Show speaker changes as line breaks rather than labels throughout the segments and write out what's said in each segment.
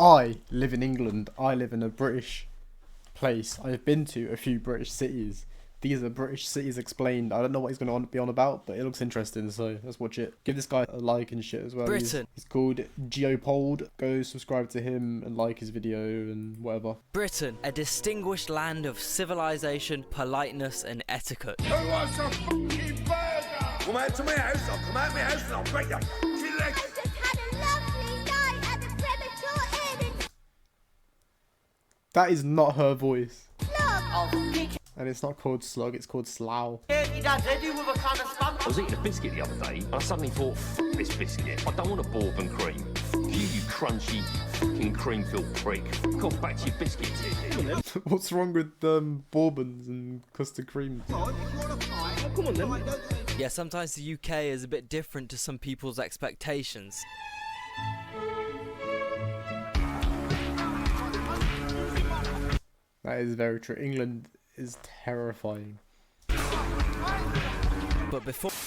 I live in England. I live in a British place. I've been to a few British cities. These are British cities explained. I don't know what he's going to be on about, but it looks interesting, so let's watch it. Give this guy a like and shit as well.
Britain.
He's called Geopold. Go subscribe to him and like his video and whatever.
Britain, a distinguished land of civilization, politeness and etiquette.
Who wants a fucking burger? Come out to my house, I'll come out of my house and I'll break your fucking legs.
I just had a lovely night at the Premature Inn.
That is not her voice.
Look,
And it's not called Slug, it's called Slough.
I was eating a biscuit the other day, and I suddenly thought, F this biscuit. I don't want a bourbon cream. F you crunchy, fucking cream-filled prick. F off back to your biscuit.
What's wrong with bourbons and custard creams?
Yeah, sometimes the UK is a bit different to some people's expectations.
That is very true. England is terrifying.
But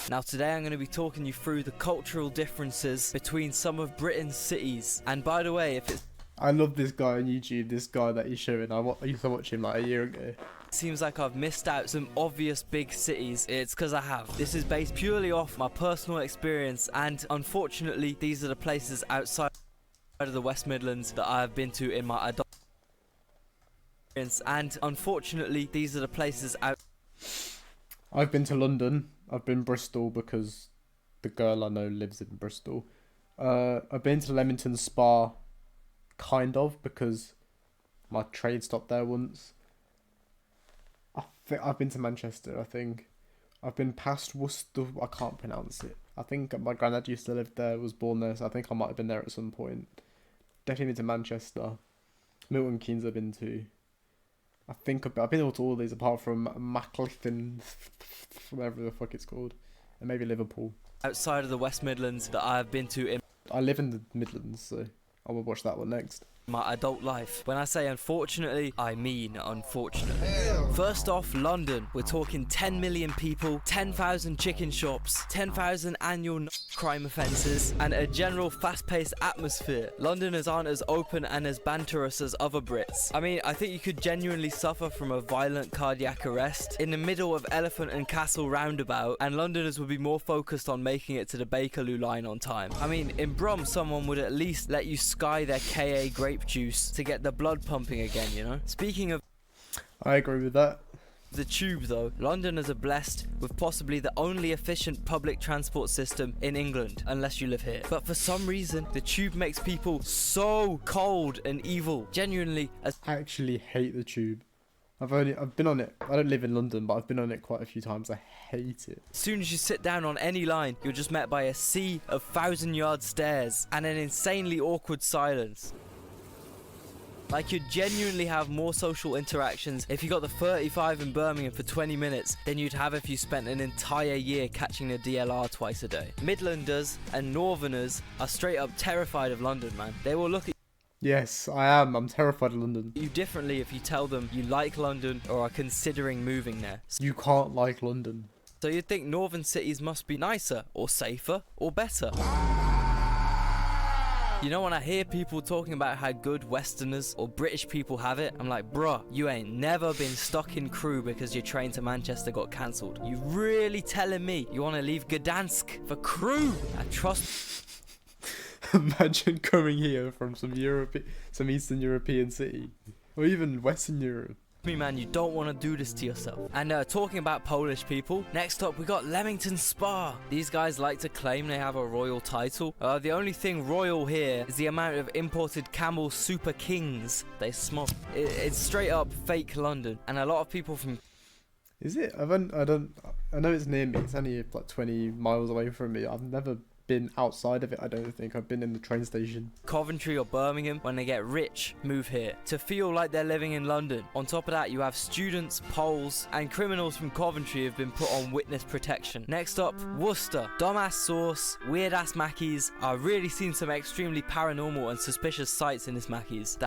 now today I'm going to be talking you through the cultural differences between some of Britain's cities. And by the way, if it
I love this guy on YouTube, this guy that he's showing. I used to watch him like a year ago.
seems like I've missed out some obvious big cities, it's because I have. This is based purely off my personal experience, and unfortunately these are the places outside of the West Midlands that I have been to in my adult experience, and unfortunately these are the places out.
I've been to London. I've been Bristol because the girl I know lives in Bristol. I've been to Leamington Spa, kind of, because my train stopped there once. I've been to Manchester, I think. I've been past Worcester, I can't pronounce it. I think my granddad used to live there, was born there, so I think I might have been there at some point. Definitely been to Manchester. Milton Keynes I've been to. I think I've been to all these apart from Maccleston, whatever the fuck it's called, and maybe Liverpool.
Outside of the West Midlands that I have been to in
I live in the Midlands, so I will watch that one next.
my adult life. When I say unfortunately, I mean unfortunately. First off, London. We're talking 10 million people, 10,000 chicken shops, 10,000 annual crime offences, and a general fast-paced atmosphere. Londoners aren't as open and as banterous as other Brits. I mean, I think you could genuinely suffer from a violent cardiac arrest in the middle of Elephant and Castle roundabout, and Londoners would be more focused on making it to the Bakerloo line on time. I mean, in Brum, someone would at least let you sky their KA grape juice to get the blood pumping again, you know? Speaking of
I agree with that.
the tube though, Londoners are blessed with possibly the only efficient public transport system in England, unless you live here. But for some reason, the tube makes people so cold and evil. Genuinely, as
I actually hate the tube. I've been on it. I don't live in London, but I've been on it quite a few times. I hate it.
soon as you sit down on any line, you're just met by a sea of 1,000-yard stares and an insanely awkward silence. Like, you'd genuinely have more social interactions if you got the 35 in Birmingham for 20 minutes than you'd have if you spent an entire year catching the DLR twice a day. Midlanders and Northerners are straight up terrified of London, man. They will look at
Yes, I am. I'm terrified of London.
you differently if you tell them you like London or are considering moving there.
You can't like London.
So you'd think northern cities must be nicer or safer or better. You know, when I hear people talking about how good Westerners or British people have it, I'm like, bruh, you ain't never been stuck in Crewe because your train to Manchester got cancelled. You really telling me you want to leave Gdansk for Crewe? I trust
Imagine coming here from some Eastern European city, or even Western Europe.
me, man, you don't want to do this to yourself. And talking about Polish people, next up we got Leamington Spa. These guys like to claim they have a royal title. The only thing royal here is the amount of imported Camel Super Kings they smoke. It's straight up fake London, and a lot of people from
Is it? I know it's near me. It's only like 20 miles away from me. I've never been outside of it. I don't think I've been in the train station.
Coventry or Birmingham, when they get rich, move here to feel like they're living in London. On top of that, you have students, Poles, and criminals from Coventry have been put on witness protection. Next up, Worcester. Dumbass sauce, weird ass Mackies. I've really seen some extremely paranormal and suspicious sights in this Mackies.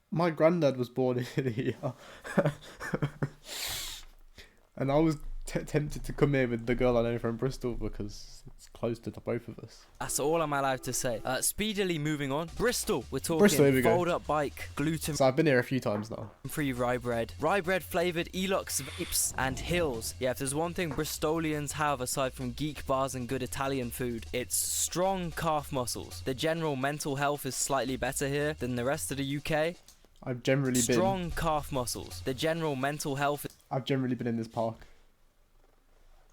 My granddad was born in here. And I was tempted to come here with the girl I know from Bristol because it's close to the both of us.
That's all I'm allowed to say. Speedily moving on. Bristol. We're talking
Bristol, here we go.
fold-up bike, gluten
So I've been here a few times now.
free rye bread flavoured Elox vapes, and Hills. Yeah, if there's one thing Bristolians have aside from geek bars and good Italian food, it's strong calf muscles. The general mental health is slightly better here than the rest of the UK.
I've generally been.
Strong calf muscles. The general mental health
I've generally been in this park.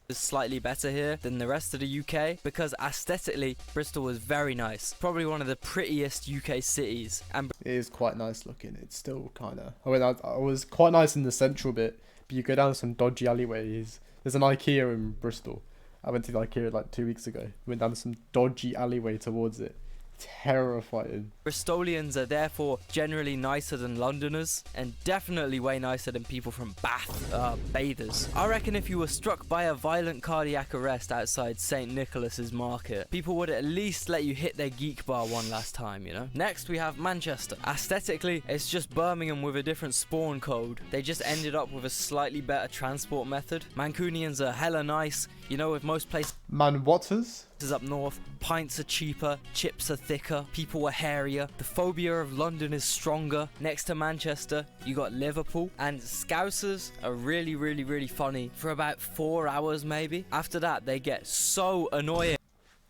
is slightly better here than the rest of the UK because aesthetically Bristol was very nice. Probably one of the prettiest UK cities, and
It is quite nice looking. It's still kind of. I mean, I was quite nice in the central bit, but you go down some dodgy alleyways. There's an IKEA in Bristol. I went to the IKEA like 2 weeks ago. Went down some dodgy alleyway towards it. Terrifying.
Bristolians are therefore generally nicer than Londoners, and definitely way nicer than people from Bath, bathers. I reckon if you were struck by a violent cardiac arrest outside St. Nicholas's Market, people would at least let you hit their geek bar one last time, you know? Next we have Manchester. Aesthetically, it's just Birmingham with a different spawn code. They just ended up with a slightly better transport method. Mancunians are hella nice, you know, with most places
Man, Waters?
up north, pints are cheaper, chips are thicker, people are hairier, the phobia of London is stronger. Next to Manchester, you got Liverpool, and Scousers are really funny for about 4 hours maybe. After that, they get so annoying.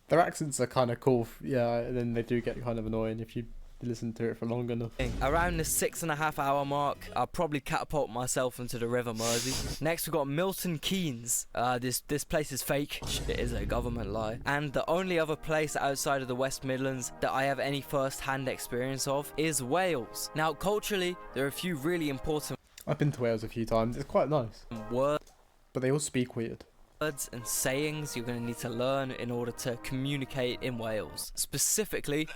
Their accents are kind of cool, yeah, and then they do get kind of annoying if you listen to it for long enough.
Around the 6.5 hour mark, I'll probably catapult myself into the River Mersey. Next, we've got Milton Keynes. This place is fake. It is a government lie. And the only other place outside of the West Midlands that I have any first-hand experience of is Wales. Now, culturally, there are a few really important
I've been to Wales a few times. It's quite nice,
words
but they all speak weird.
and sayings you're going to need to learn in order to communicate in Wales. Specifically,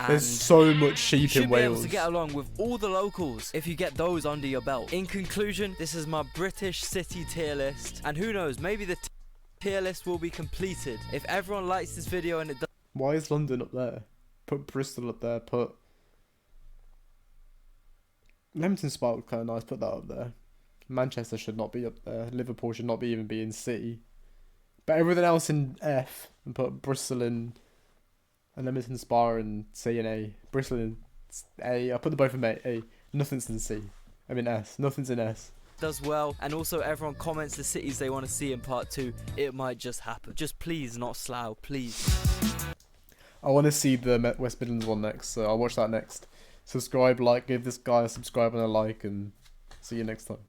There's so much sheep
you should
in
be able
Wales.
to get along with all the locals if you get those under your belt. In conclusion, this is my British city tier list, and who knows, maybe the tier list will be completed if everyone likes this video and it does.
Why is London up there? Put Bristol up there. Put Leamington Spa was kind of nice. Put that up there. Manchester should not be up there. Liverpool should not be even be in C. But everything else in F, and put Bristol in, and Leamington Spa in C and A. Bristol in A. I put them both in A. Nothing's in C. I mean S. Nothing's in S.
Does well, and also everyone comments the cities they want to see in part 2. It might just happen. Just please, not Slough, please.
I want to see the West Midlands one next, so I'll watch that next. Subscribe, like, give this guy a subscribe and a like, and see you next time.